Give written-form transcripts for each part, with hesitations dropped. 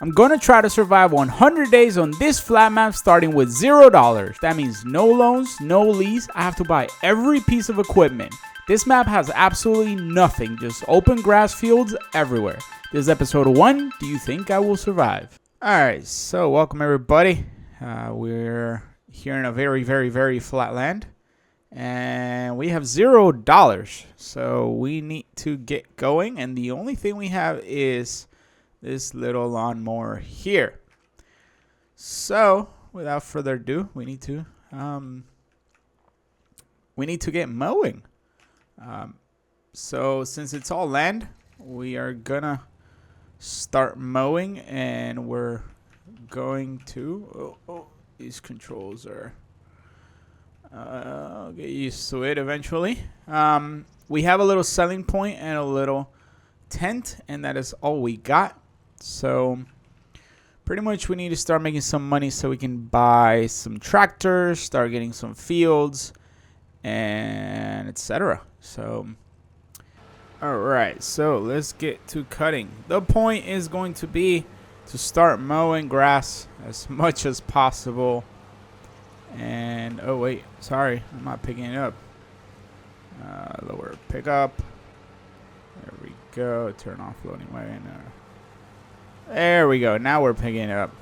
I'm gonna try to survive 100 days on this flat map starting with $0. That means no loans, no lease. I have to buy every piece of equipment. This map has absolutely nothing, just open grass fields everywhere. This is episode 1. Do you think I will survive? Alright, so welcome everybody. We're here in a very flat land. And we have $0. So we need to get going. And the only thing we have is this little lawnmower here. So without further ado, we need to get mowing. So since it's all land, we are gonna start mowing, and we're going to these controls are I'll get used to it eventually. We have a little selling point and a little tent, and that is all we got. So pretty much we need to start making some money so we can buy some tractors, start getting some fields, and etc. So alright, so let's get to cutting. The point is going to be to start mowing grass as much as possible. And oh wait, sorry, I'm not picking it up. Lower pickup. There we go. Turn off loading wagon. There we go. Now we're picking it up.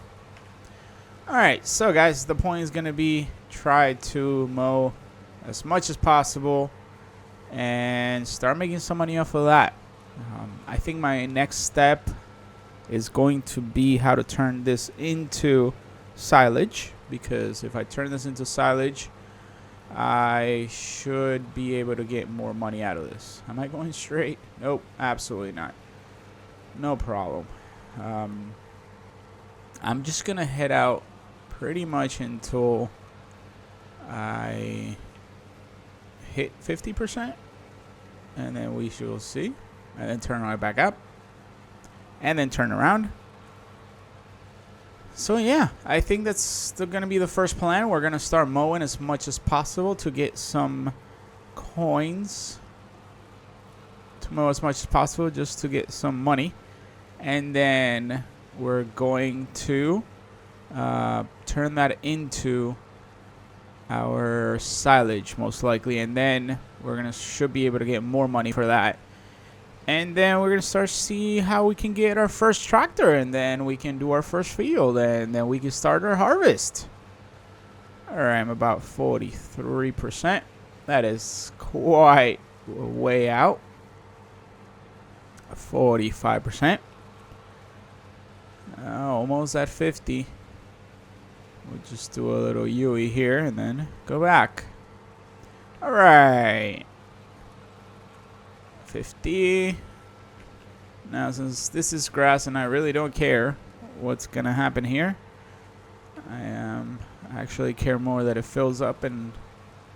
Alright, so guys, the point is going to be try to mow as much as possible and start making some money off of that. I think my next step is going to be how to turn this into silage, because if I turn this into silage, I should be able to get more money out of this. Am I going straight? Nope, absolutely not. No problem. I'm just gonna head out pretty much until I hit 50%, and then we shall see, and then turn right back up, and then turn around. So yeah, I think that's still gonna be the first plan. We're gonna start mowing as much as possible to get some coins, to mow as much as possible just to get some money. And then we're going to turn that into our silage most likely, and then we're should be able to get more money for that. And then we're gonna start see how we can get our first tractor, and then we can do our first field, and then we can start our harvest. Alright, I'm about 43%. That is quite way out. 45%. Almost at 50. We'll just do a little UE here and then go back. Alright. 50. Now, since this is grass and I really don't care what's gonna happen here, I actually care more that it fills up and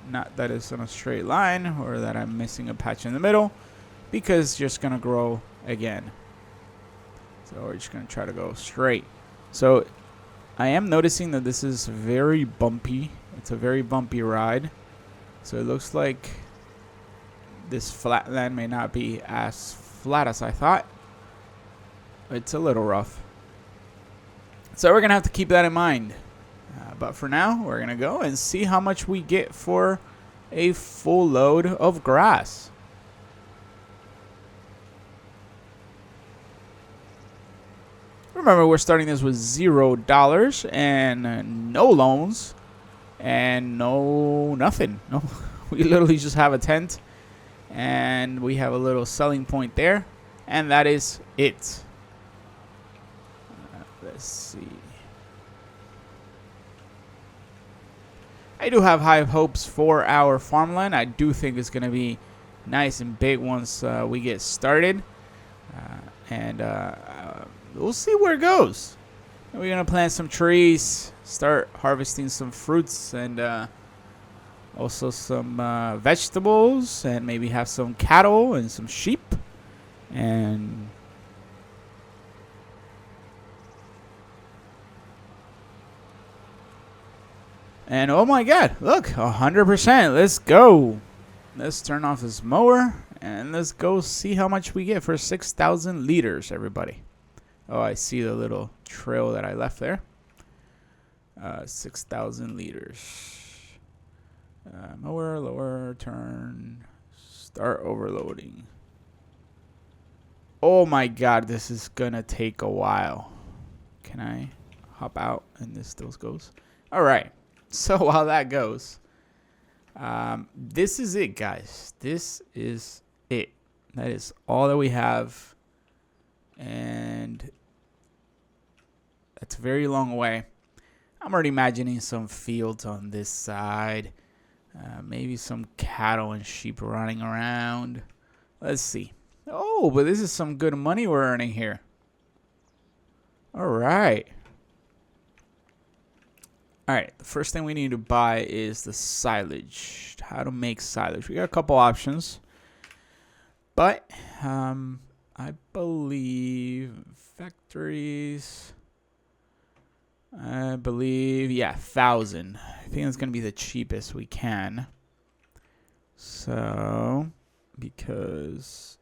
not that it's on a straight line or that I'm missing a patch in the middle, because it's just gonna grow again. So we're just gonna try to go straight. So I am noticing that this is very bumpy. It's a very bumpy ride. So it looks like this flat land may not be as flat as I thought. It's a little rough. So we're gonna have to keep that in mind. But for now, we're gonna go and see how much we get for a full load of grass. Remember, we're starting this with $0 and no loans and nothing. No, we literally just have a tent, and we have a little selling point there, and that is it. Let's see. I do have high hopes for our farmland. I do think it's going to be nice and big once we get started, and we'll see where it goes. We're going to plant some trees, start harvesting some fruits, and also some vegetables, and maybe have some cattle and some sheep. And oh my god, look, 100%. Let's go. Let's turn off this mower and let's go see how much we get for 6,000 liters, everybody. Oh, I see the little trail that I left there. 6,000 liters. Mower, lower, turn, start overloading. Oh my god, this is gonna take a while. Can I hop out and this still goes? Alright, so while that goes, this is it, guys. This is it. That is all that we have. And that's a very long way. I'm already imagining some fields on this side. Maybe some cattle and sheep running around. Let's see. Oh, but this is some good money we're earning here. All right. All right. The first thing we need to buy is the silage. How to make silage. We got a couple options. But I believe factories. I believe, yeah, 1,000. I think it's going to be the cheapest we can. So, because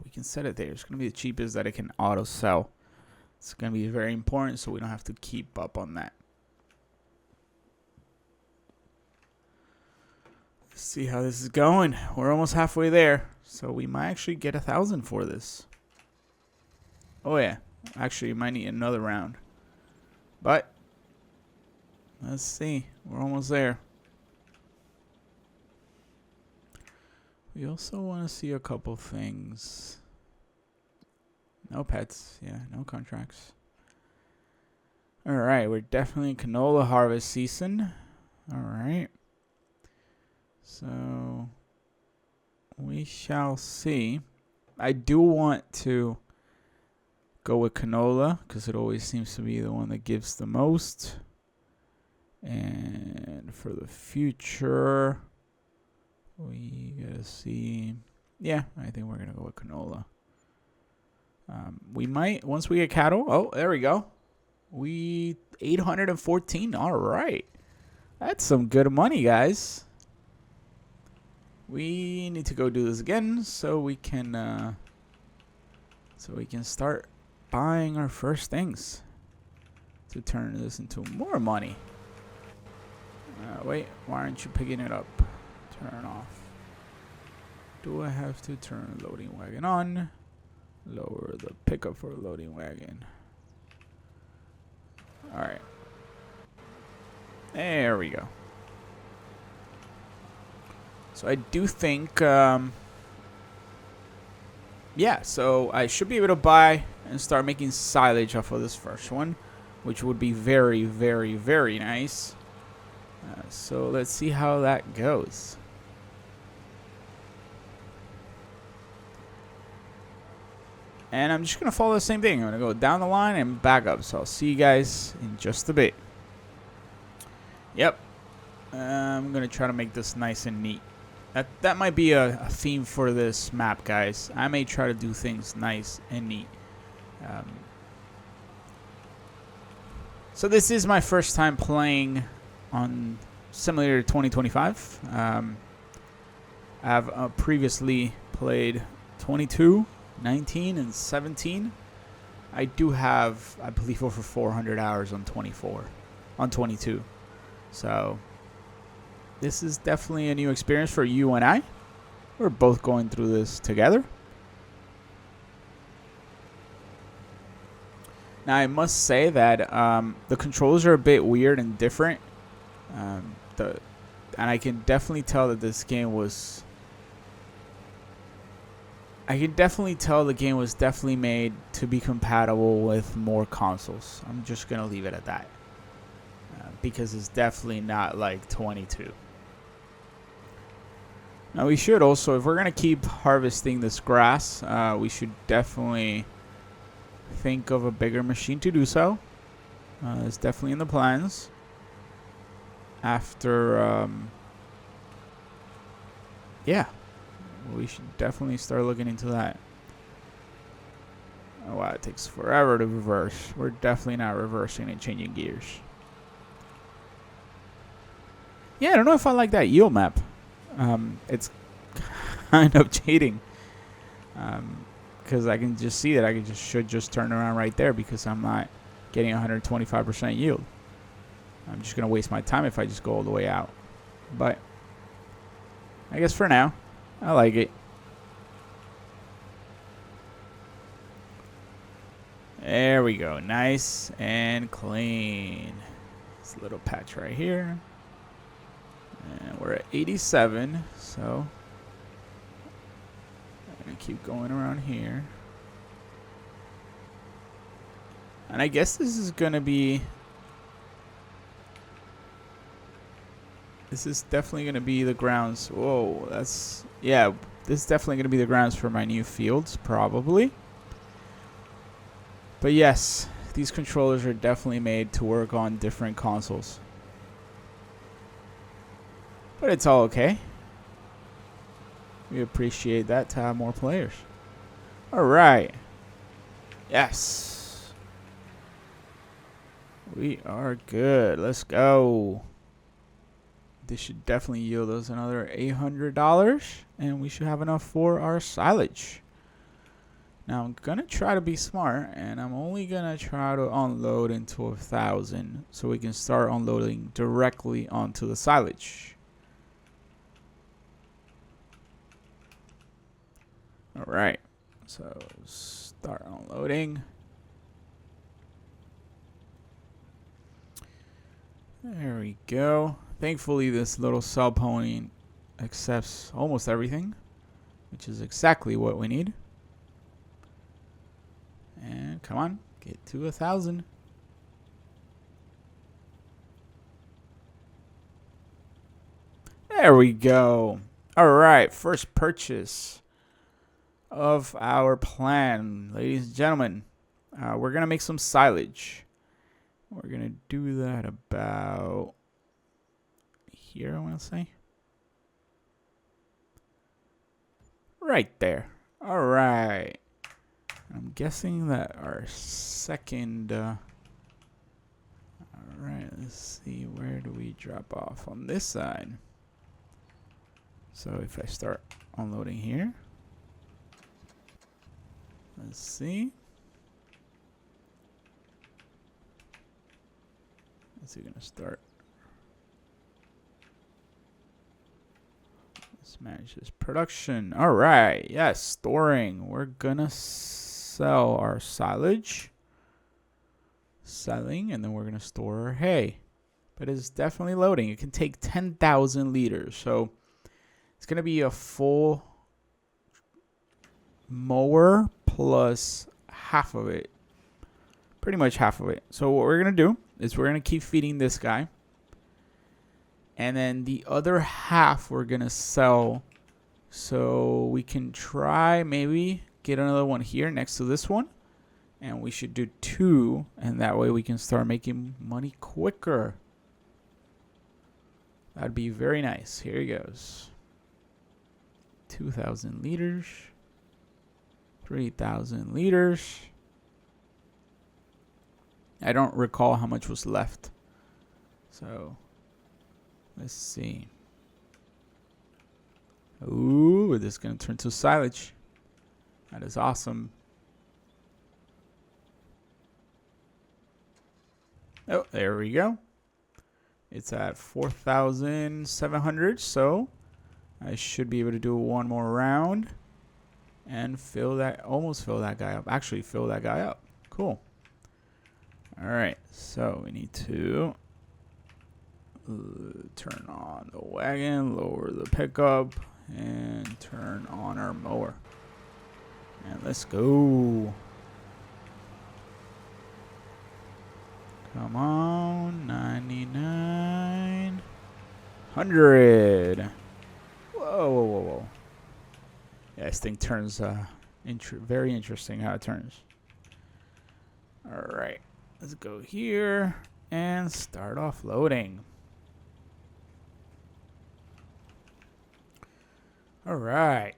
we can set it there. It's going to be the cheapest that it can auto sell. It's going to be very important, so we don't have to keep up on that. Let's see how this is going. We're almost halfway there, so we might actually get 1,000 for this. Oh, yeah. Actually, you might need another round. But, let's see. We're almost there. We also want to see a couple things. No pets. Yeah, no contracts. Alright, we're definitely in canola harvest season. Alright. So, we shall see. I do want to go with canola because it always seems to be the one that gives the most. And for the future, we gotta see. Yeah, I think we're gonna go with canola. We might, once we get cattle. Oh, there we go. 814. All right, that's some good money, guys. We need to go do this again so we can start buying our first things to turn this into more money. Wait, why aren't you picking it up? Turn off. Do I have to turn loading wagon on? Lower the pickup for loading wagon. Alright. There we go. So I do think, yeah, so I should be able to buy and start making silage off of this first one, which would be very, very, very nice. So let's see how that goes. And I'm just going to follow the same thing. I'm going to go down the line and back up. So I'll see you guys in just a bit. Yep. I'm going to try to make this nice and neat. That might be a theme for this map, guys. I may try to do things nice and neat. So this is my first time playing on Simulator 2025. I've previously played 22, 19, and 17. I do have, I believe, over 400 hours on 22. So this is definitely a new experience for you and I. We're both going through this together. Now, I must say that the controls are a bit weird and different. And I can definitely tell that this game was... I can definitely tell the game was definitely made to be compatible with more consoles. I'm just going to leave it at that. Because it's definitely not like 22. Now, we should also, if we're going to keep harvesting this grass, we should definitely think of a bigger machine to do so. It's definitely in the plans. After, yeah, we should definitely start looking into that. Oh, wow, it takes forever to reverse. We're definitely not reversing and changing gears. Yeah, I don't know if I like that yield map. It's kind of cheating. because I can just see that I should just turn around right there because I'm not getting 125% yield. I'm just going to waste my time if I just go all the way out. But I guess for now, I like it. There we go. Nice and clean. This little patch right here. And we're at 87, so I'm going to keep going around here. And I guess this is going to be... This is definitely going to be the grounds. Whoa, that's... Yeah, this is definitely going to be the grounds for my new fields, probably. But yes, these controllers are definitely made to work on different consoles. But it's all okay. We appreciate that to have more players. Alright. Yes. We are good. Let's go. This should definitely yield us another $800. And we should have enough for our silage. Now I'm going to try to be smart. And I'm only going to try to unload into 1,000. So we can start unloading directly onto the silage. Alright, so start unloading. There we go. Thankfully, this little cell pony accepts almost everything, which is exactly what we need. And come on, get to 1,000. There we go. Alright, first purchase of our plan, ladies and gentlemen. We're gonna make some silage. We're gonna do that about here, I want to say, right there. All right, I'm guessing that our second all right, let's see, where do we drop off on this side? So if I start unloading here, let's see. Is it gonna start? Let's manage this production. All right, yes, storing. We're gonna sell our silage, selling, and then we're gonna store our hay. But it's definitely loading. It can take 10,000 liters, so it's gonna be a full mower plus half of it, pretty much half of it. So what we're gonna do is we're gonna keep feeding this guy, and then the other half we're gonna sell, so we can try maybe get another one here next to this one, and we should do 2, and that way we can start making money quicker. That'd be very nice. Here he goes. 2,000 liters. 3,000 liters. I don't recall how much was left. So, let's see. Ooh, this is going to turn to silage. That is awesome. Oh, there we go. It's at 4,700, so I should be able to do one more round and almost fill that guy up. Actually, fill that guy up. Cool. All right, so we need to turn on the wagon, lower the pickup, and turn on our mower. And let's go. Come on, 99, 100. Whoa, whoa, whoa, whoa. Yeah, this thing turns very interesting how it turns. All right, let's go here and start off loading. All right.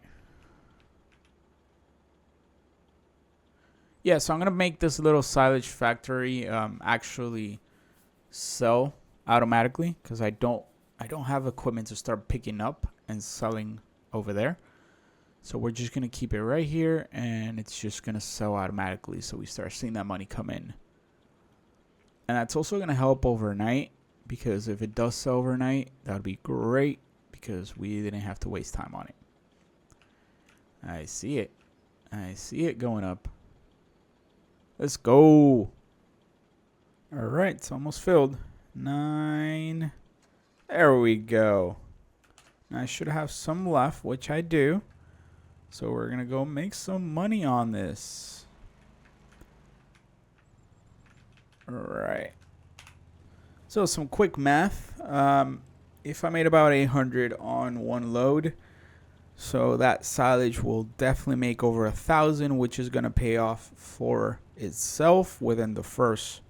Yeah, so I'm gonna make this little silage factory actually sell automatically, because I don't have equipment to start picking up and selling over there. So we're just going to keep it right here, and it's just going to sell automatically. So we start seeing that money come in. And that's also going to help overnight, because if it does sell overnight, that would be great, because we didn't have to waste time on it. I see it. I see it going up. Let's go. All right, it's almost filled. 9. There we go. Now I should have some left, which I do. So we're going to go make some money on this. All right. So some quick math. If I made about 800 on one load, so that silage will definitely make over 1,000, which is going to pay off for itself within the first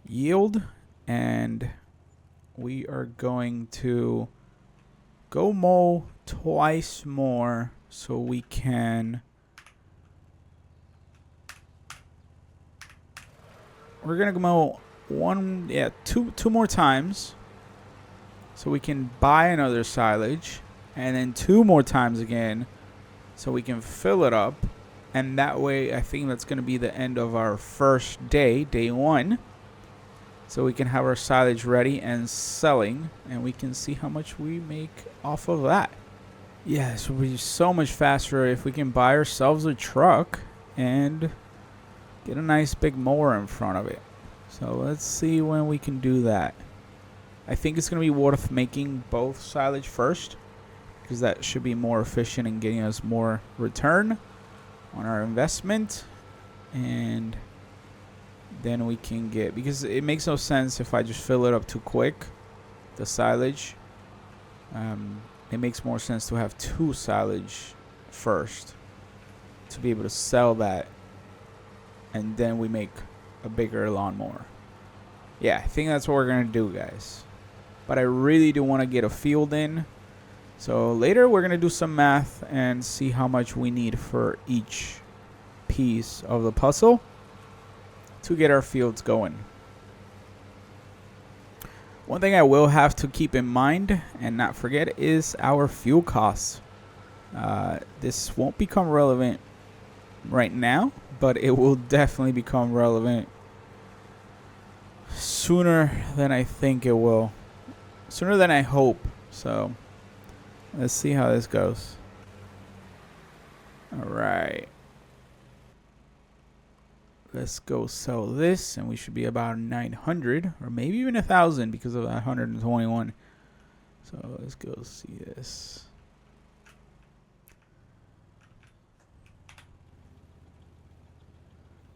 yield. And we are going to go mow twice more so we can... We're going to mow two more times so we can buy another silage. And then 2 more times again so we can fill it up. And that way, I think that's going to be the end of our first day, day 1. So we can have our silage ready and selling. And we can see how much we make off of that. Yeah, so we'll be so much faster if we can buy ourselves a truck and get a nice big mower in front of it. So let's see when we can do that. I think it's going to be worth making both silage first, because that should be more efficient in getting us more return on our investment. And then we can get, because it makes no sense if I just fill it up too quick, the silage. It makes more sense to have 2 silage first to be able to sell that, and then we make a bigger lawnmower. Yeah, I think that's what we're going to do, guys. But I really do want to get a field in. So later we're going to do some math and see how much we need for each piece of the puzzle to get our fields going. One thing I will have to keep in mind and not forget is our fuel costs. This won't become relevant right now, but it will definitely become relevant sooner than I think it will. Sooner than I hope. So let's see how this goes. All right. Let's go sell this, and we should be about 900 or maybe even 1,000 because of that 121. So let's go see this.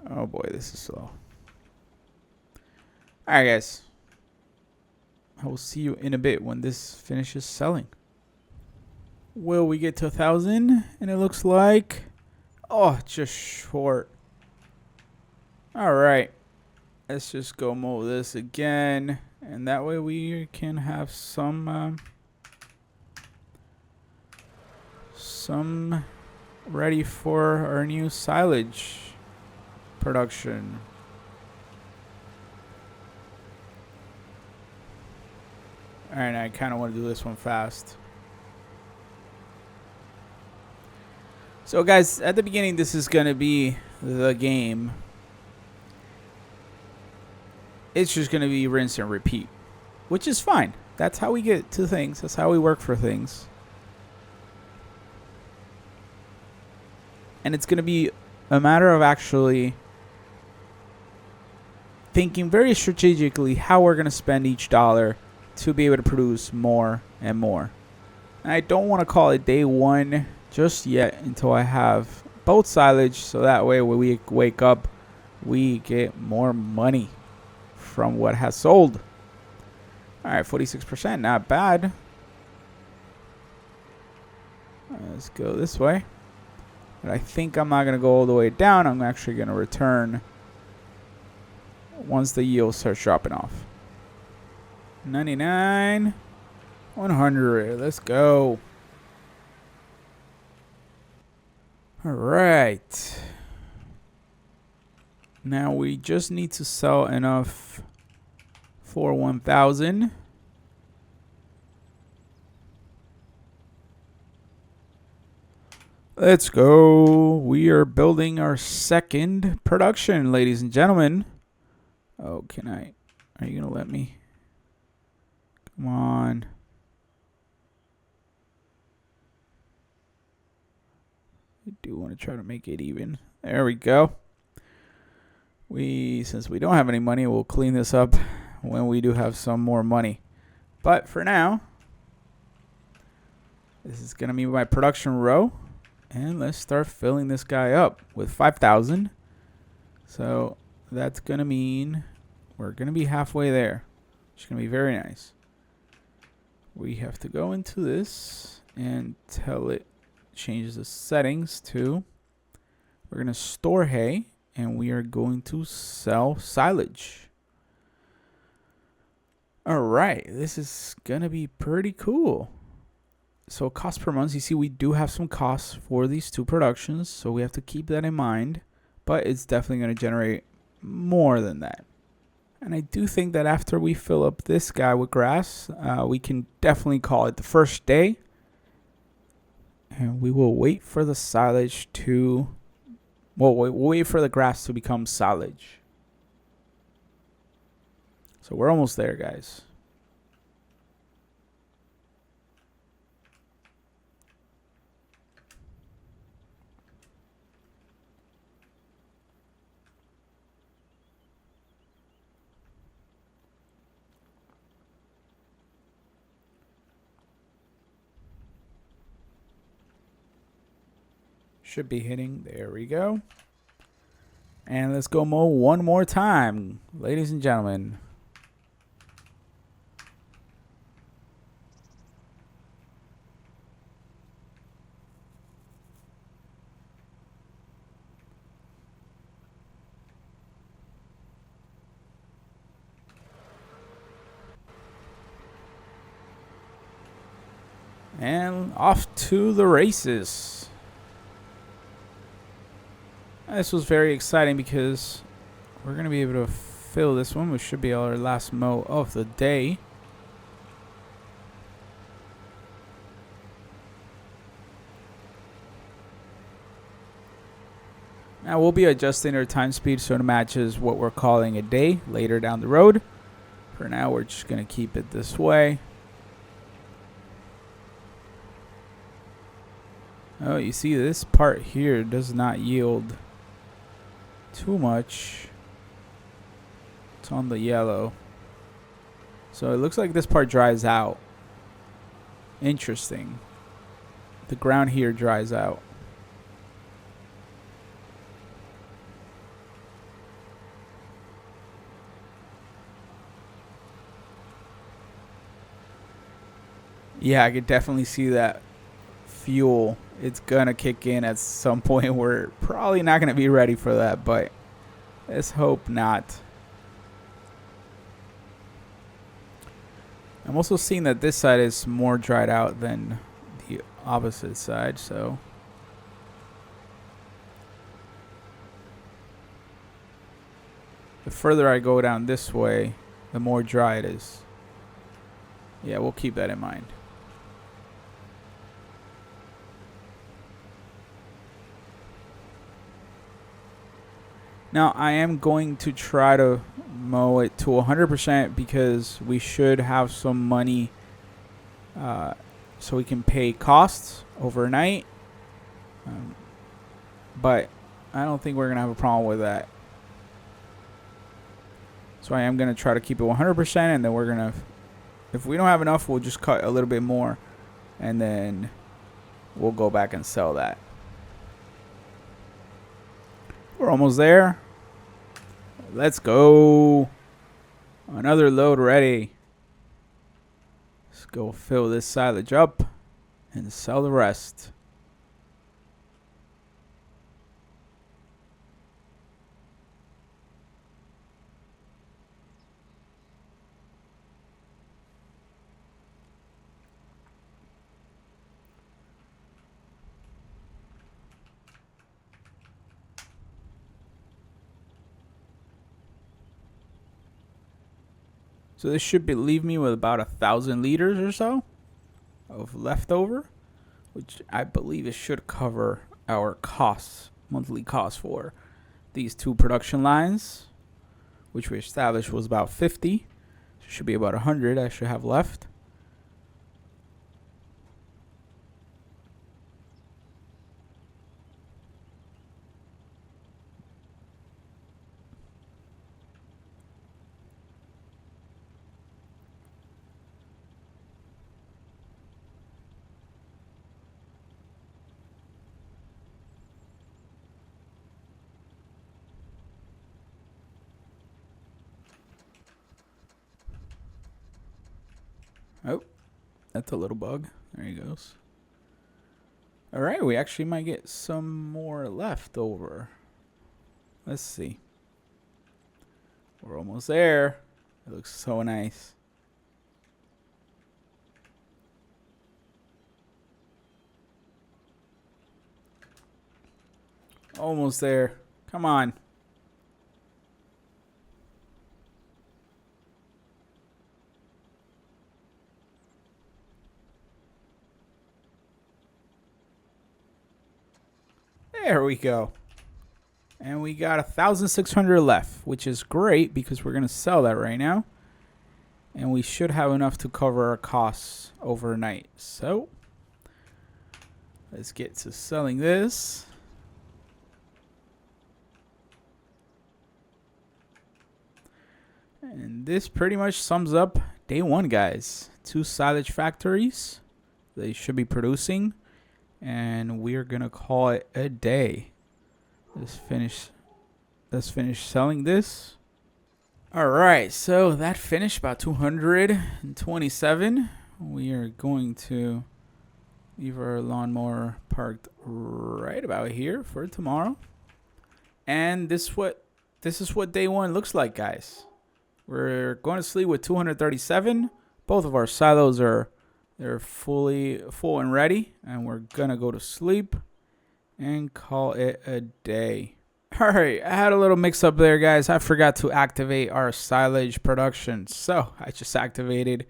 Oh boy, this is slow. All right, guys. I will see you in a bit when this finishes selling. Will we get to 1,000? And it looks like, oh, just short. All right, let's just go mow this again, and that way we can have some ready for our new silage production. All right, I kind of want to do this one fast. So guys, at the beginning, this is going to be the game. It's just going to be rinse and repeat, which is fine. That's how we get to things. That's how we work for things. And it's going to be a matter of actually thinking very strategically how we're going to spend each dollar to be able to produce more and more. And I don't want to call it day 1 just yet until I have both silage, so that way when we wake up, we get more money from what has sold. All right, 46%, not bad. Let's go this way. But I think I'm not going to go all the way down. I'm actually going to return once the yield starts dropping off. 99, 100. Let's go. All right. Now we just need to sell enough for 1,000. Let's go. We are building our second production, ladies and gentlemen. Oh, can I? Are you going to let me? Come on. I do want to try to make it even. There we go. Since we don't have any money, we'll clean this up when we do have some more money. But for now, this is going to be my production row. And let's start filling this guy up with 5,000. So that's going to mean we're going to be halfway there. It's going to be very nice. We have to go into this and tell it, change the settings to, we're going to store hay and we are going to sell silage. All right, this is going to be pretty cool. So cost per month, you see we do have some costs for these two productions, so we have to keep that in mind, but it's definitely going to generate more than that. And I do think that after we fill up this guy with grass, we can definitely call it the first day. And we will wait for the silage to, well, we'll wait for the grass to become silage. So we're almost there, guys. Should be hitting. There we go. And let's go mow one more time, ladies and gentlemen. And off to the races. This was very exciting because we're going to be able to fill this one, which should be our last mow of the day. Now we'll be adjusting our time speed so it matches what we're calling a day later down the road. For now, we're just going to keep it this way. Oh, you see this part here does not yield too much. It's on the yellow. So it looks like this part dries out. Interesting. The ground here dries out. Yeah, I could definitely see that fuel. It's gonna kick in at some point. We're probably not gonna be ready for that, but let's hope not. I'm also seeing that this side is more dried out than the opposite side, so the further I go down this way, the more dry it is. Yeah, we'll keep that in mind. Now, I am going to try to mow it to 100% because we should have some money so we can pay costs overnight. But I don't think we're going to have a problem with that. So I am going to try to keep it 100%, and then we're going to, if we don't have enough, we'll just cut a little bit more, and then we'll go back and sell that. We're almost there. Let's go. Another load ready. Let's go fill this silage up and sell the rest. So this should leave me with about 1,000 liters or so of leftover. which I believe it should cover our costs, monthly costs for these 2 production lines, which we established was about 50. So should be about 100 I should have left. Oh, that's a little bug. There he goes. All right, we actually might get some more left over. Let's see. We're almost there. It looks so nice. Almost there. Come on. There we go. And we got 1,600 left, which is great because we're going to sell that right now. And we should have enough to cover our costs overnight. So let's get to selling this. And this pretty much sums up day 1, guys. 2 silage factories. They should be producing. And we're gonna call it a day. Let's finish selling this. All right, so that finished about 227. We are going to leave our lawnmower parked right about here for tomorrow. And this is what day 1 looks like, guys. We're going to sleep with 237. Both of our silos they're fully full and ready, and we're gonna go to sleep and call it a day. All right, I had a little mix up there, guys. I forgot to activate our silage production, so I just activated.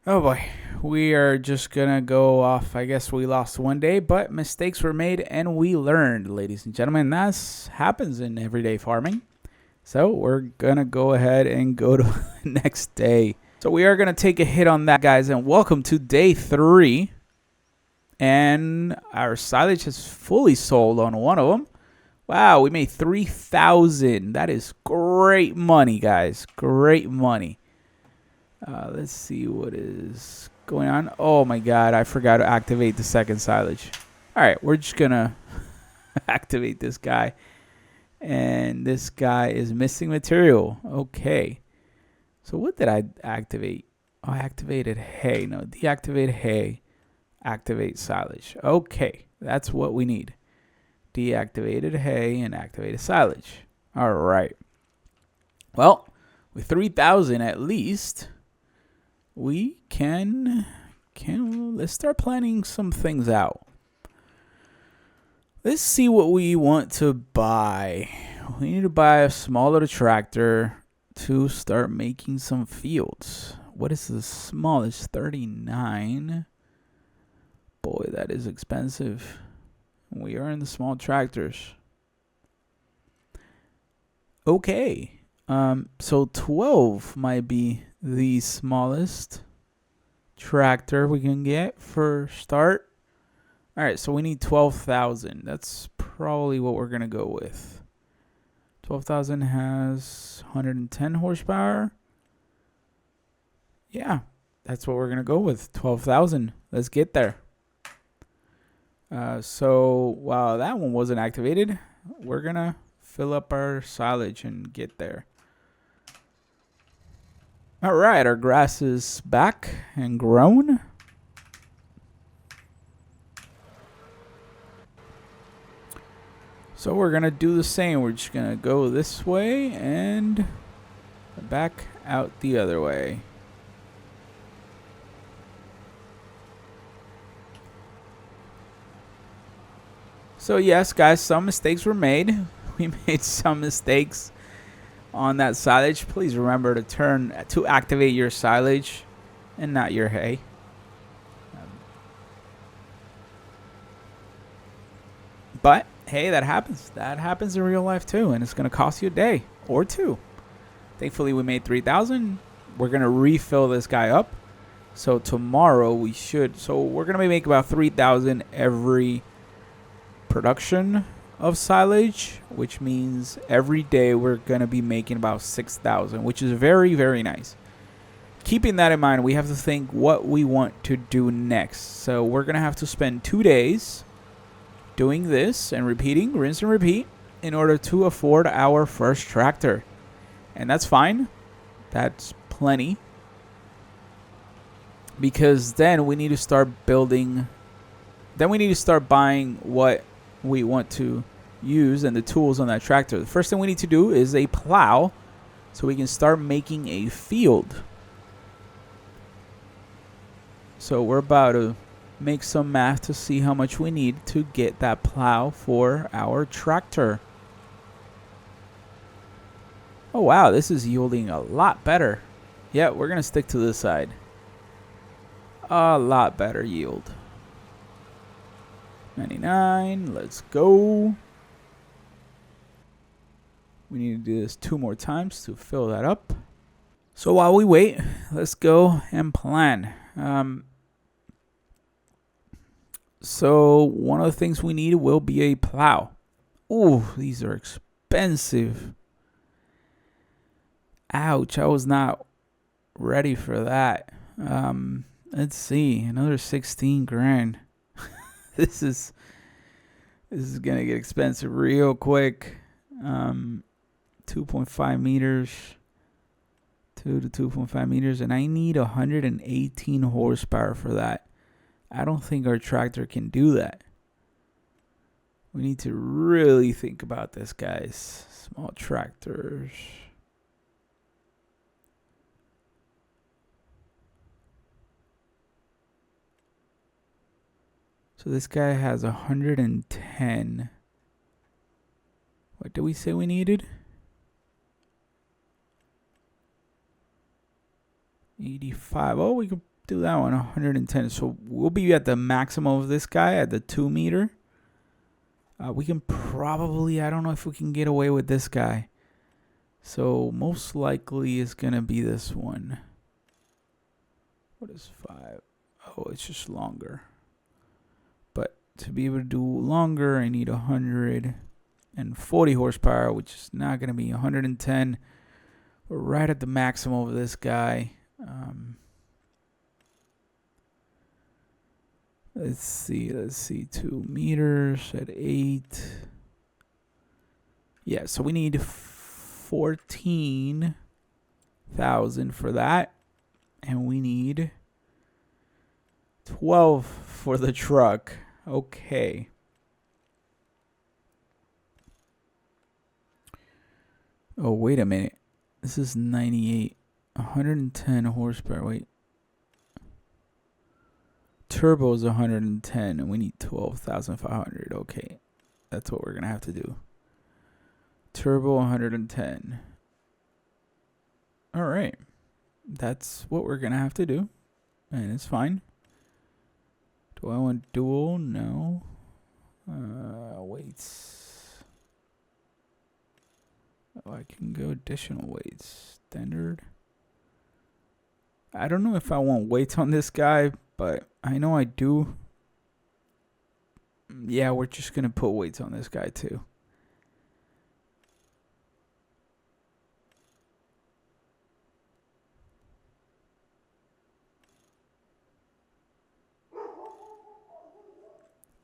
Oh boy, we are just gonna go off. I guess we lost 1 day, but mistakes were made and we learned, ladies and gentlemen. That happens in everyday farming. So we're gonna go ahead and go to the next day. So we are going to take a hit on that, guys, and welcome to day 3. And our silage is fully sold on one of them. Wow, we made 3,000. That is great money, guys. Great money. Let's see what is going on. Oh, my God, I forgot to activate the second silage. All right, we're just going to activate this guy. And this guy is missing material. Okay. So what did I activate? Oh, I activated hay. No, deactivate hay. Activate silage. Okay, that's what we need. Deactivated hay and activated silage. All right. Well, with 3,000 at least, we can let's start planning some things out. Let's see what we want to buy. We need to buy a small little tractor to start making some fields. What is the smallest? 39. Boy, that is expensive. We are in the small tractors. Okay. So 12 might be the smallest tractor we can get for start. All right, so we need 12,000. That's probably what we're going to go with. 12,000 has 110 horsepower. Yeah, that's what we're going to go with. 12,000. Let's get there. So while that one wasn't activated, we're going to fill up our silage and get there. All right, our grass is back and grown. So we're going to do the same. We're just going to go this way and back out the other way. So yes, guys, some mistakes were made. We made some mistakes on that silage. Please remember to activate your silage and not your hay. But hey, that happens. That happens in real life too, and it's gonna cost you a day or two. Thankfully, we made 3,000. We're gonna refill this guy up. So tomorrow we should. So we're gonna make about 3,000 every production of silage, which means every day we're gonna be making about 6,000, which is very, very nice. Keeping that in mind, we have to think what we want to do next. So we're gonna have to spend 2 days doing this and repeating, rinse and repeat, in order to afford our first tractor. And that's fine. That's plenty. Because then we need to start building. Then we need to start buying what we want to use and the tools on that tractor. The first thing we need to do is a plow so we can start making a field. So we're about to make some math to see how much we need to get that plow for our tractor. Oh wow, this is yielding a lot better. Yeah, we're gonna stick to this side. A lot better yield. 99, let's go. We need to do this 2 more times to fill that up. So while we wait, let's go and plan. So one of the things we need will be a plow. Ooh, these are expensive. Ouch, I was not ready for that. Let's see, another 16 grand. This is gonna get expensive real quick. 2.5 meters. 2 to 2.5 meters, and I need 118 horsepower for that. I don't think our tractor can do that. We need to really think about this, guys. Small tractors. So this guy has 110. What did we say we needed? 85. Oh, we could do that one. 110. So we'll be at the maximum of this guy at the 2 meter. We can probably, I don't know if we can get away with this guy. So most likely it's going to be this one. What is 5? Oh, it's just longer. But to be able to do longer, I need 140 horsepower, which is not going to be 110. We're right at the maximum of this guy. Let's see, 2 meters at 8. Yeah, so we need 14,000 for that, and we need 12 for the truck. Okay. Oh, wait a minute. This is 98. 110 horsepower. Wait. Turbo is 110, and we need 12,500. Okay. That's what we're going to have to do. Turbo 110. All right. That's what we're going to have to do. And it's fine. Do I want dual? No. Weights. Oh, I can go additional weights. Standard. I don't know if I want weights on this guy, but I know I do. Yeah, we're just going to put weights on this guy too.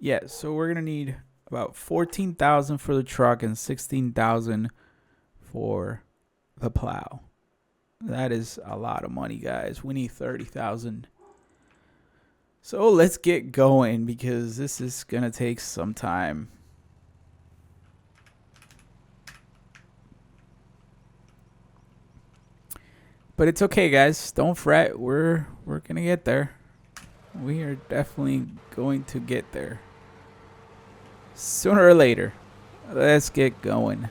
Yeah, so we're going to need about 14,000 for the truck and 16,000 for the plow. That is a lot of money, guys. We need 30,000. So let's get going because this is going to take some time. But it's okay, guys. Don't fret. We're going to get there. We are definitely going to get there. Sooner or later. Let's get going.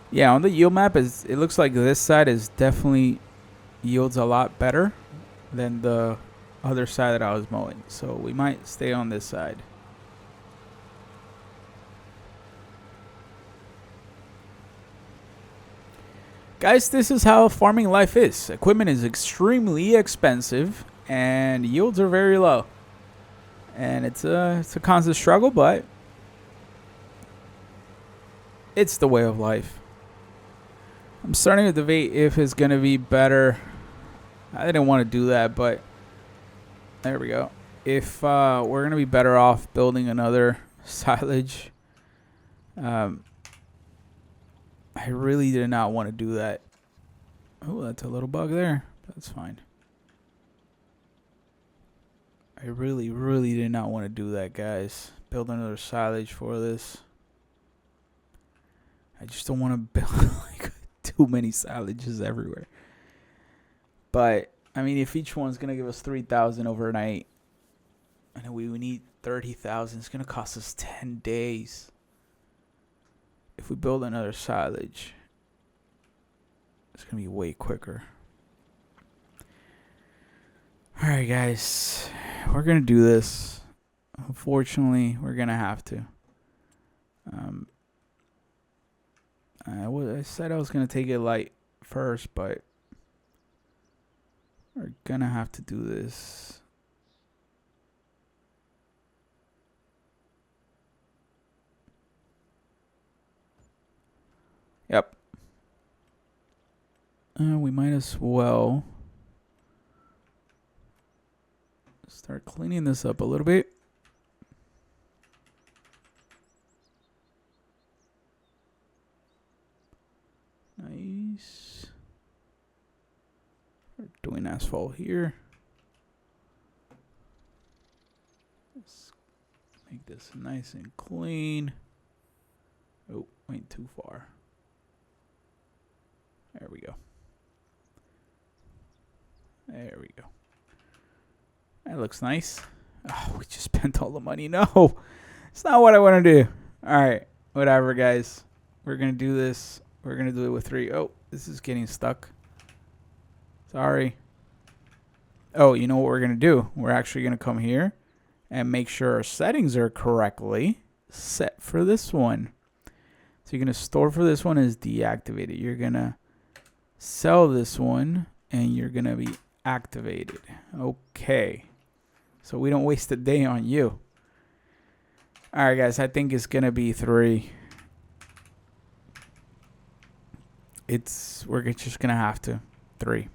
Yeah, on the yield map, it looks like this side is definitely yields a lot better than the other side that I was mowing. So we might stay on this side. Guys, this is how farming life is. Equipment is extremely expensive and yields are very low. And it's a constant struggle, but it's the way of life. I'm starting to debate if it's going to be better. I didn't want to do that, but there we go. If we're going to be better off building another silage, I really did not want to do that. Oh, that's a little bug there. That's fine. I really, really did not want to do that, guys. Build another silage for this. I just don't want to build like too many silages everywhere. But I mean, if each one's gonna give us 3,000 overnight, and we need 30,000, it's gonna cost us 10 days. If we build another silage, it's gonna be way quicker. All right, guys, we're gonna do this. Unfortunately, we're gonna have to. I said I was gonna take it light first, but we're gonna have to do this. Yep. We might as well start cleaning this up a little bit. Nice. We're doing asphalt here. Let's make this nice and clean. Oh, went too far. There we go. There we go. That looks nice. Oh, we just spent all the money. No, it's not what I want to do. All right, whatever, guys. We're going to do this. We're going to do it with 3. Oh, this is getting stuck. Sorry. Oh, you know what we're going to do? We're actually going to come here and make sure our settings are correctly set for this one. So you're going to store for this one is deactivated. You're going to sell this one and you're going to be activated. Okay. So we don't waste a day on you. All right, guys. I think it's going to be 3. We're just going to have to. 3.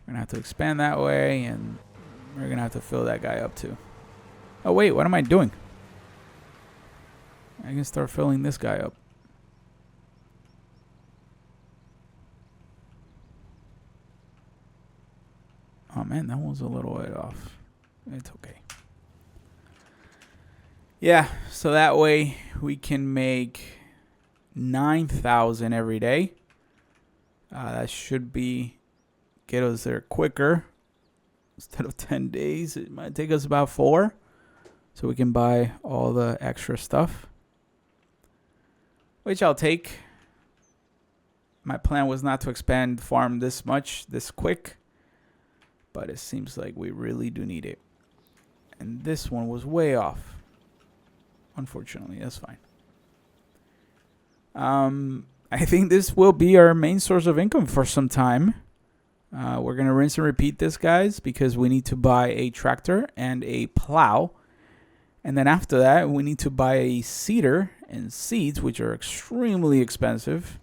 We're going to have to expand that way, and we're going to have to fill that guy up too. Oh, wait. What am I doing? I can start filling this guy up. Oh, man. That one's a little way off. It's okay. Yeah. So that way we can make 9,000 every day. That should get us there quicker. Instead of 10 days, it might take us about 4. So we can buy all the extra stuff, which I'll take. My plan was not to expand the farm this much, this quick, but it seems like we really do need it. And this one was way off. Unfortunately, that's fine. I think this will be our main source of income for some time. We're going to rinse and repeat this, guys, because we need to buy a tractor and a plow. And then after that, we need to buy a seeder and seeds, which are extremely expensive.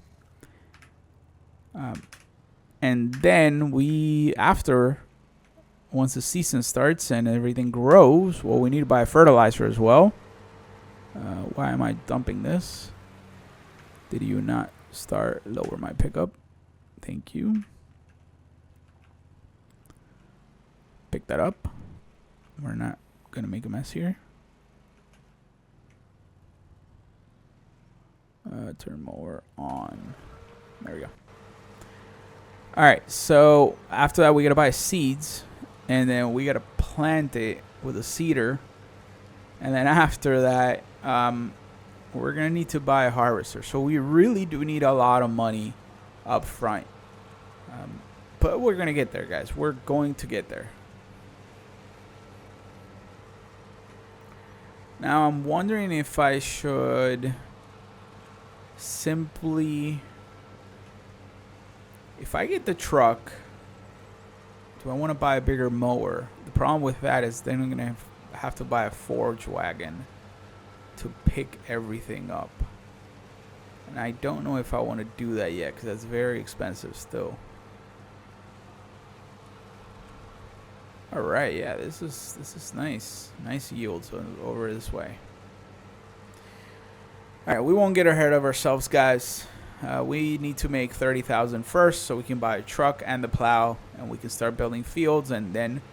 And then once the season starts and everything grows, well, we need to buy fertilizer as well. Why am I dumping this? Did you not lower my pickup? Thank you. Pick that up. We're not going to make a mess here. Turn mower on. There we go. All right. So after that, we got to buy seeds. And then we got to plant it with a seeder. And then after that, we're going to need to buy a harvester. So we really do need a lot of money up front. But we're going to get there, guys. We're going to get there. Now, I'm wondering if I should simply... If I get the truck, do I want to buy a bigger mower? The problem with that is then I'm going to have to buy a forage wagon to pick everything up. And I don't know if I want to do that yet because that's very expensive still. All right, yeah, this is nice. Nice yields over this way. All right, we won't get ahead of ourselves, guys. We need to make 30,000 first so we can buy a truck and the plow and we can start building fields, and then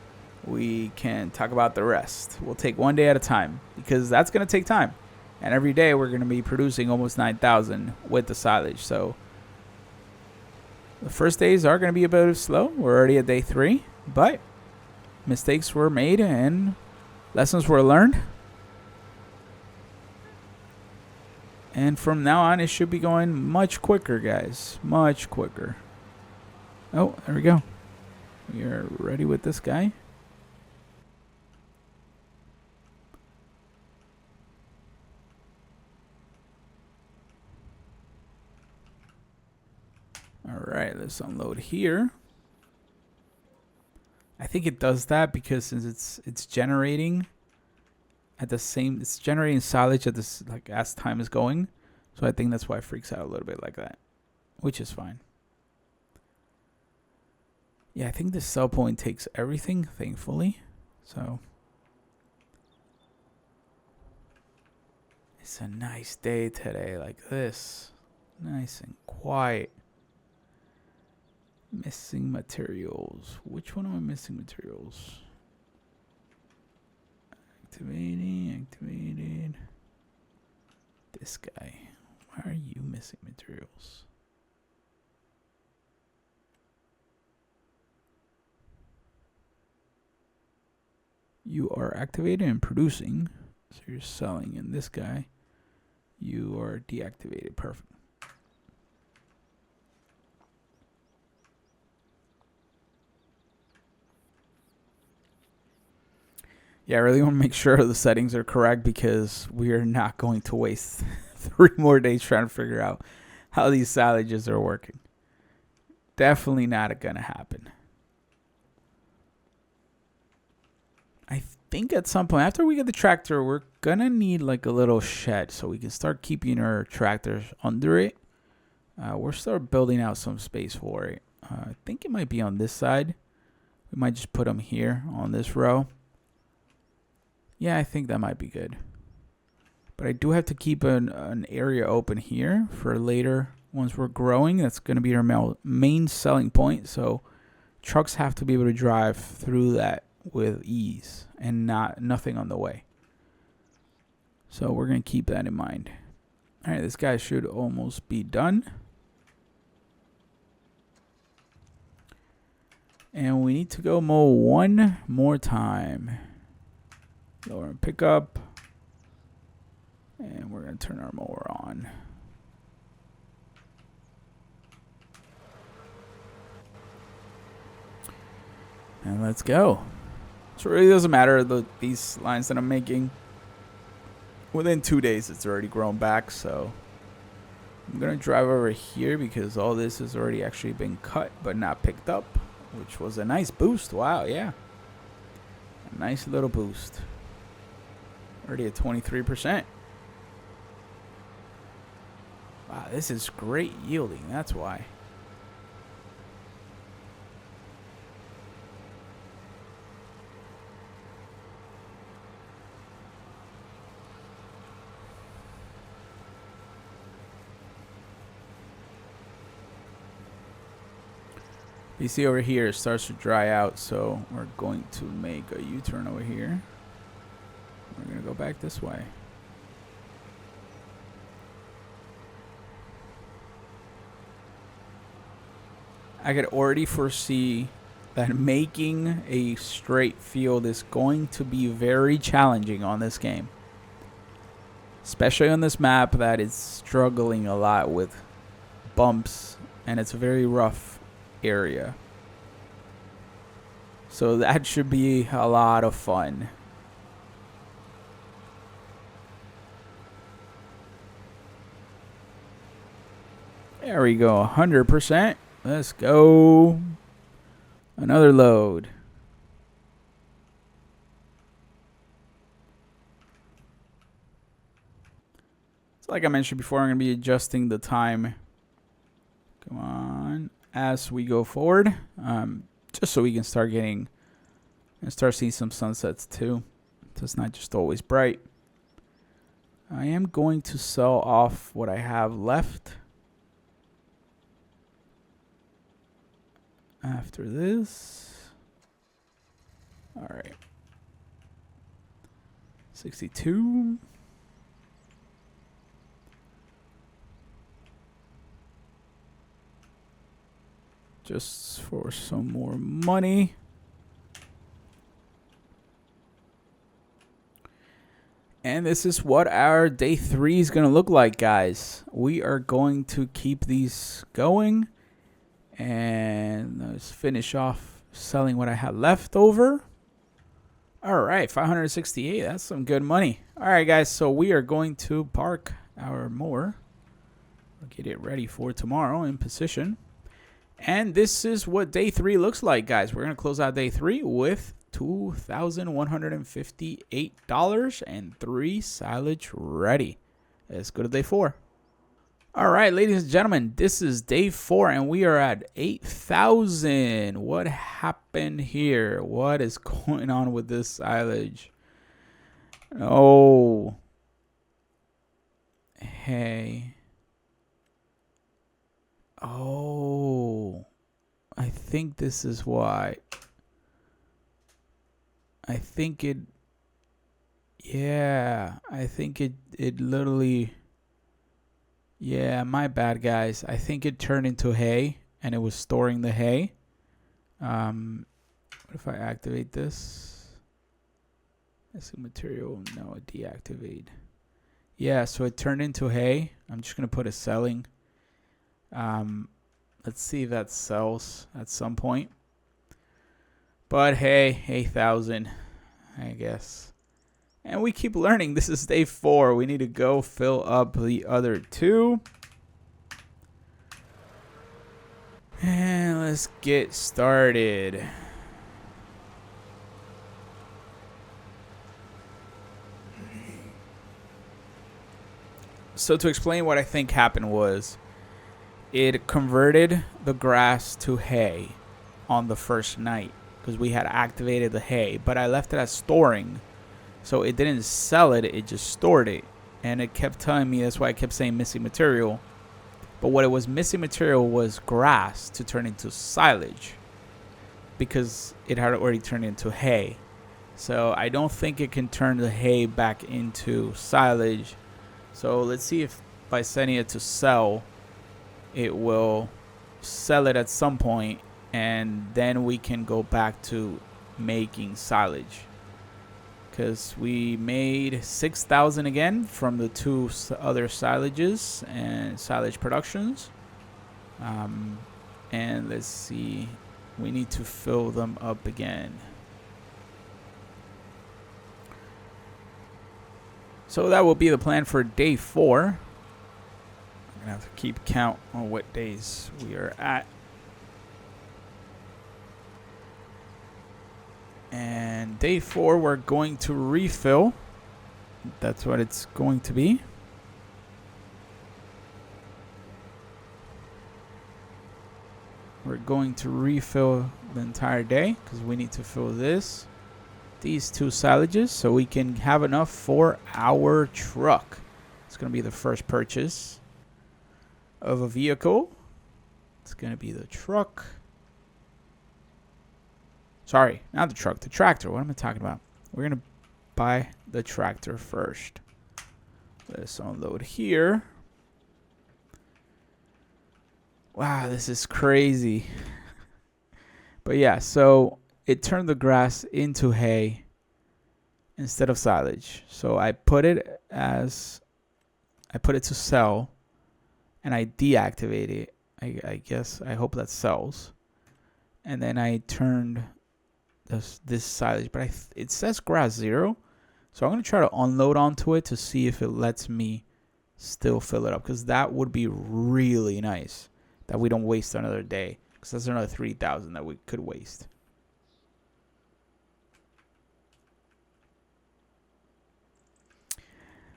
we can talk about the rest. We'll take one day at a time because that's going to take time. And every day we're going to be producing almost 9,000 with the silage. So the first days are going to be a bit slow. We're already at day 3, but mistakes were made and lessons were learned. And from now on, it should be going much quicker, guys. Much quicker. Oh, there we go. We are ready with this guy. All right, let's unload here. I think it does that because since it's generating at the same, it's generating silage at this, like, as time is going. So I think that's why it freaks out a little bit like that, which is fine. Yeah, I think this sell point takes everything, thankfully. So it's a nice day today, like this. Nice and quiet. Missing materials. Which one am I missing materials? Activated. This guy. Why are you missing materials? You are activated and producing. So you're selling. And this guy, you are deactivated. Perfect. Yeah, I really want to make sure the settings are correct because we are not going to waste 3 more days trying to figure out how these silages are working. Definitely not going to happen. I think at some point, after we get the tractor, we're going to need like a little shed so we can start keeping our tractors under it. We'll start building out some space for it. I think it might be on this side. We might just put them here on this row. Yeah, I think that might be good. But I do have to keep an area open here for later. Once we're growing, that's going to be our main selling point. So trucks have to be able to drive through that with ease and nothing on the way. So we're going to keep that in mind. All right, this guy should almost be done. And we need to go mow one more time. Lower and pick up. And we're going to turn our mower on. And let's go. So it really doesn't matter these lines that I'm making. Within 2 days, it's already grown back. So I'm going to drive over here because all this has already actually been cut but not picked up, which was a nice boost. Wow, yeah. A nice little boost. Already at 23%. Wow, this is great yielding. That's why. You see over here, it starts to dry out, so we're going to make a U-turn over here. We're going to go back this way. I could already foresee that making a straight field is going to be very challenging on this game. especially on this map that is struggling a lot with bumps, and it's a very rough area. So that should be a lot of fun. There we go, 100%. Let's go. Another load. So like I mentioned before, I'm going to be adjusting the time. Come on. As we go forward. Just so we can start getting and start seeing some sunsets too. So it's not just always bright. I am going to sell off what I have left. After this. All right. 62. Just for some more money. And this is what our day 3 is going to look like, guys. We are going to keep these going. And let's finish off selling what I had left over. All right, 568. That's some good money. All right, guys. So we are going to park our mower. We'll get it ready for tomorrow in position. And this is what day 3 looks like, guys. We're going to close out day 3 with $2,158 and 3 silage ready. Let's go to day 4. All right, ladies and gentlemen, this is day 4 and we are at 8,000. What happened here? What is going on with this silage? Oh. Hey. Oh, I think this is why. I think it, yeah, I think it literally, yeah, my bad, guys. I think it turned into hay and it was storing the hay. What if I activate this? Missing material, no, deactivate. Yeah, so it turned into hay. I'm just going to put a selling. Let's see if that sells at some point. But hey, 8,000, I guess. And we keep learning. This is day 4. We need to go fill up the other 2. And let's get started. So to explain what I think happened was, it converted the grass to hay on the first night because we had activated the hay, but I left it as storing. So it didn't sell it, it just stored it. And it kept telling me, that's why I kept saying missing material. But what it was missing material was grass to turn into silage because it had already turned into hay. So I don't think it can turn the hay back into silage. So let's see if by setting it to sell, it will sell it at some point, and then we can go back to making silage. Because we made 6,000 again from the 2 other silages and silage productions. And let's see, we need to fill them up again. So that will be the plan for day 4. I'm gonna have to keep count on what days we are at. And day 4, we're going to refill. That's what it's going to be. We're going to refill the entire day because we need to fill these 2 silages so we can have enough for our truck. It's going to be the first purchase of a vehicle. It's going to be the truck. Sorry, not the truck, the tractor. What am I talking about? We're going to buy the tractor first. Let's unload here. Wow, this is crazy. But yeah, so it turned the grass into hay instead of silage. So I put it as I put it to sell, and I deactivate it. I guess I hope that sells. And then I turned this silage, but it says grass 0. So I'm going to try to unload onto it to see if it lets me still fill it up, because that would be really nice that we don't waste another day, because that's another 3,000 that we could waste.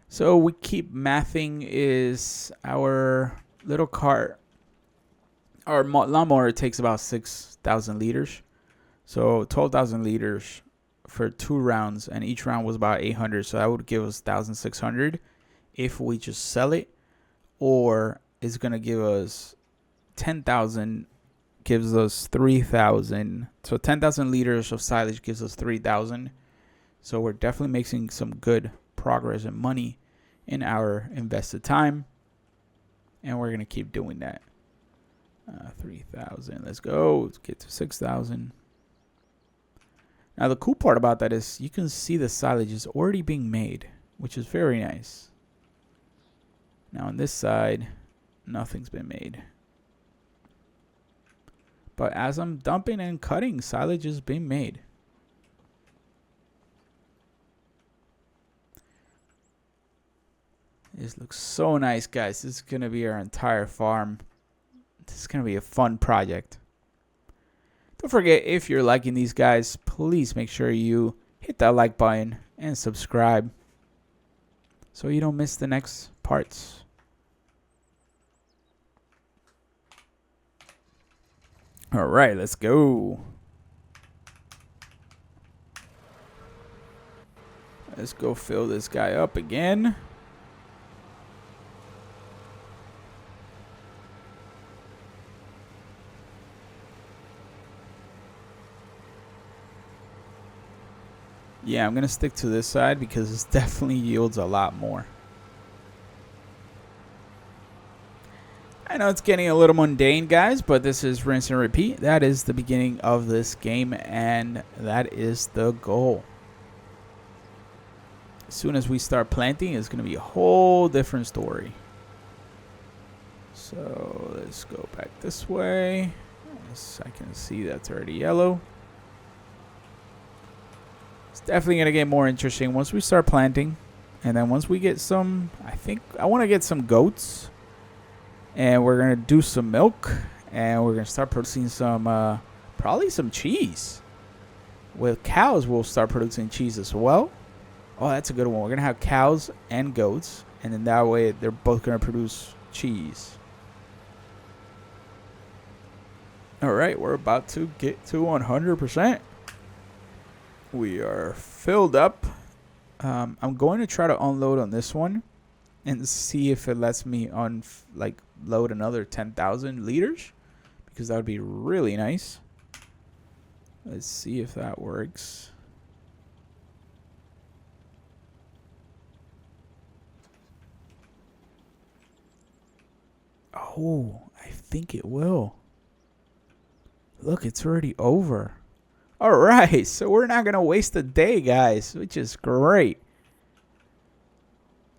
So we keep mathing is our little cart. Our lawnmower takes about 6,000 liters. So 12,000 liters for 2 rounds, and each round was about 800. So that would give us 1,600 if we just sell it, or it's going to give us 10,000, gives us 3,000. So 10,000 liters of silage gives us 3,000. So we're definitely making some good progress and money in our invested time, and we're going to keep doing that. 3,000. Let's go. Let's get to 6,000. Now, the cool part about that is you can see the silage is already being made, which is very nice. Now, on this side, nothing's been made. But as I'm dumping and cutting, silage is being made. This looks so nice, guys. This is going to be our entire farm. This is going to be a fun project. Don't forget, if you're liking these guys, please make sure you hit that like button and subscribe so you don't miss the next parts. All right, let's go. Let's go fill this guy up again. Yeah, I'm going to stick to this side because this definitely yields a lot more. I know it's getting a little mundane, guys, but this is rinse and repeat. That is the beginning of this game, and that is the goal. As soon as we start planting, it's going to be a whole different story. So let's go back this way. Yes, I can see that's already yellow. It's definitely going to get more interesting once we start planting. And then once we get some, I want to get some goats. And we're going to do some milk. And we're going to start producing some, probably some cheese. With cows, we'll start producing cheese as well. Oh, that's a good one. We're going to have cows and goats. And then that way, they're both going to produce cheese. All right, we're about to get to 100%. We are filled up. I'm going to try to unload on this one and see if it lets me load another 10,000 liters, because that would be really nice. Let's see if that works. Oh, I think it will. Look, it's already over. All right, so we're not going to waste a day, guys, which is great.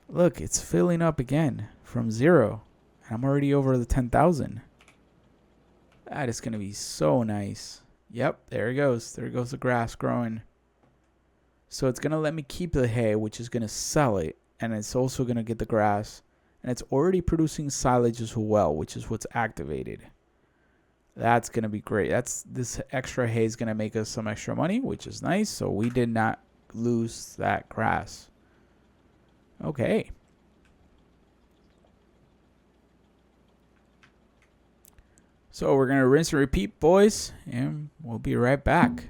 Look, it's filling up again from 0. I'm already over the 10,000. That is going to be so nice. Yep, there it goes. There goes the grass growing. So it's going to let me keep the hay, which is going to sell it. And it's also going to get the grass. And it's already producing silage as well, which is what's activated. That's going to be great. This extra hay is going to make us some extra money, which is nice. So we did not lose that grass. Okay. So we're going to rinse and repeat, boys, and we'll be right back.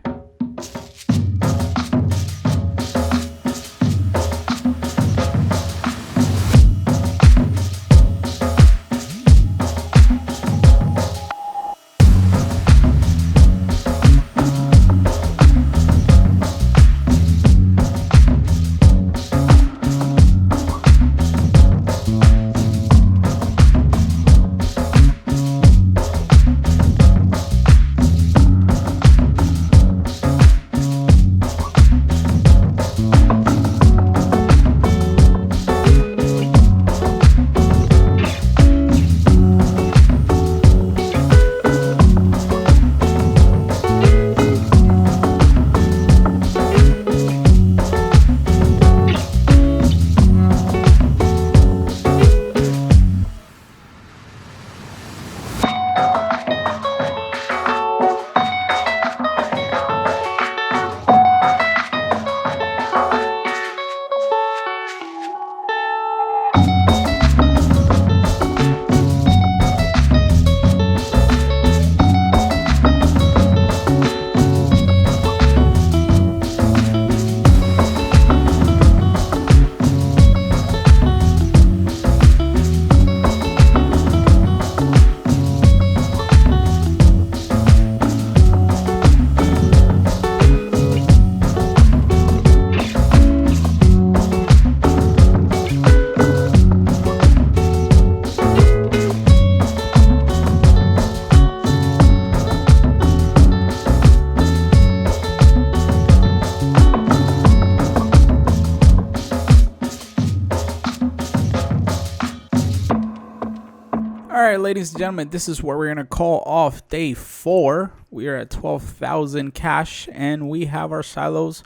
ladies and gentlemen, this is where we're going to call off day 4. We are at 12,000 cash, and we have our silos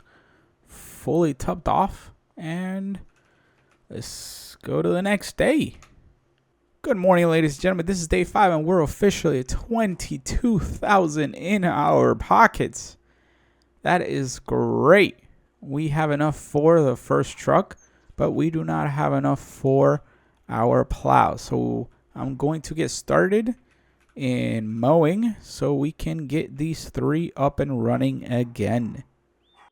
fully topped off. And let's go to the next day. Good morning, ladies and gentlemen. This is day 5, and we're officially at 22,000 in our pockets. That is great. We have enough for the first truck, but we do not have enough for our plow. So I'm going to get started in mowing so we can get these 3 up and running again.